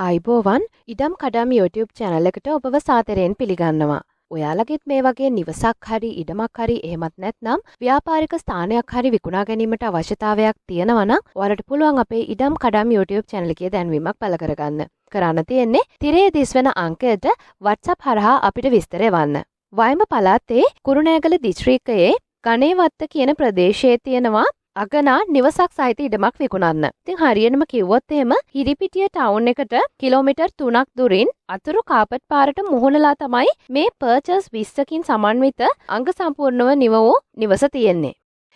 ආයිබෝවන් ඉඩම් කඩම් YouTube channel එකට ඔබව සාදරයෙන් පිළිගන්නවා. ඔයාලගෙත් මේ වගේ නිවසක් හරි ඉඩමක් හරි එහෙමත් නැත්නම් ව්‍යාපාරික ස්ථානයක් හරි විකුණා ගැනීමට අවශ්‍යතාවයක් තියෙනවා නම් ඔයාලට පුළුවන් අපේ ඉඩම් කඩම් YouTube channel එකේ දැන්වීමක් පළ කරගන්න. කරන්න තියෙන්නේ තිරේ දිස්වන අංකයට WhatsApp හරහා අපිට විස්තර එවන්න. වයඹ පළාතේ කුරුණෑගල දිස්ත්‍රික්කයේ ගණේවත්ත කියන ප්‍රදේශයේ තියෙනවා අගනා නිවසක් සහිත ඉඩමක් විකුණන්න. ඉතින් හරියටම කිව්වොත් එහෙම හිරිපිටිය ටවුන් එකට කිලෝමීටර් 3ක් දුරින් අතුරු කාපට් පාරට මුහුණලා තමයි මේ පර්චස් 20කින් සමන්විත අංග සම්පූර්ණව නිව වූ නිවස තියෙන්නේ.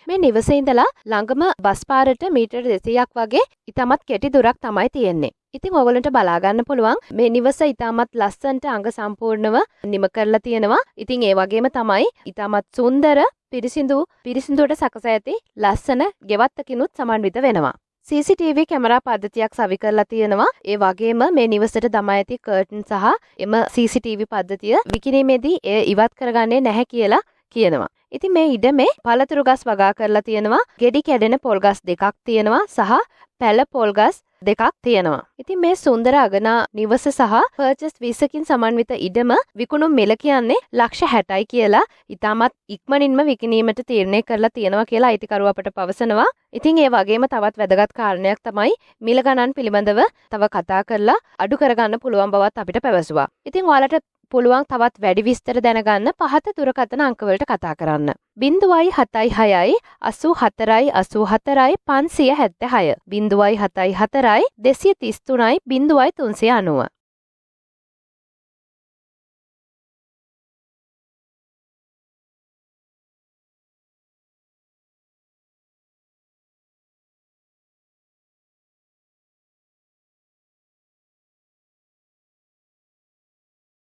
මේ නිවසේ ඉඳලා ළඟම බස් පාරට මීටර් 200ක් වගේ ඉතාමත් කෙටි දුරක් තමයි තියෙන්නේ. ඉතින් ඔයගොල්ලන්ට බලා ගන්න පුළුවන් මේ නිවස ඉතාමත් ලස්සනට අංග සම්පූර්ණව නිම කරලා තියෙනවා. ඉතින් ඒ වගේම තමයි ඉතාමත් සුන්දර පිරිසිදුවට සකසා ඇති ලස්සන ගෙවත්තකිනුත් සමන්විත වෙනවා. CCTV කැමරා පද්ධතියක් සවි කරලා තියෙනවා. ඒ වගේම මේ නිවසට දමා ඇති කර්ටන් සහ එම CCTV පද්ධතිය විකිණීමේදී එය ඉවත් කරගන්නේ නැහැ කියලා කියනවා. ඉතින් මේ ඉඩමේ පළතුරු ගස් වගා කරලා තියෙනවා. ගෙඩි කැඩෙන පොල් ගස් දෙකක් තියෙනවා සහ පැල පොල් ගස් දෙකක් තියෙනවා. ඉතින් මේ සුන්දර අගනා නිවස සහ පර්චස් 20කින් සමන්විත ඉඩම විකුණුම් මිල කියන්නේ ලක්ෂ 60යි කියලා ඉතාමත් ඉක්මනින්ම විකිණීමට තීරණය කරලා තියෙනවා කියලා අයිතිකරුවා අපට පවසනවා. ඉතින් ඒ වගේම තවත් වැදගත් කාරණයක් තමයි මිල ගණන් පිළිබඳව තව කතා කරලා අඩු කරගන්න පුළුවන් බවත් අපිට පැවසුවා. ඉතින් ඔයාලට පුළුවන් තවත් වැඩි විස්තර දැනගන්න පහත දුරකථන අංකවලට කතා කරන්න. 076 84 84 576 074 233 0390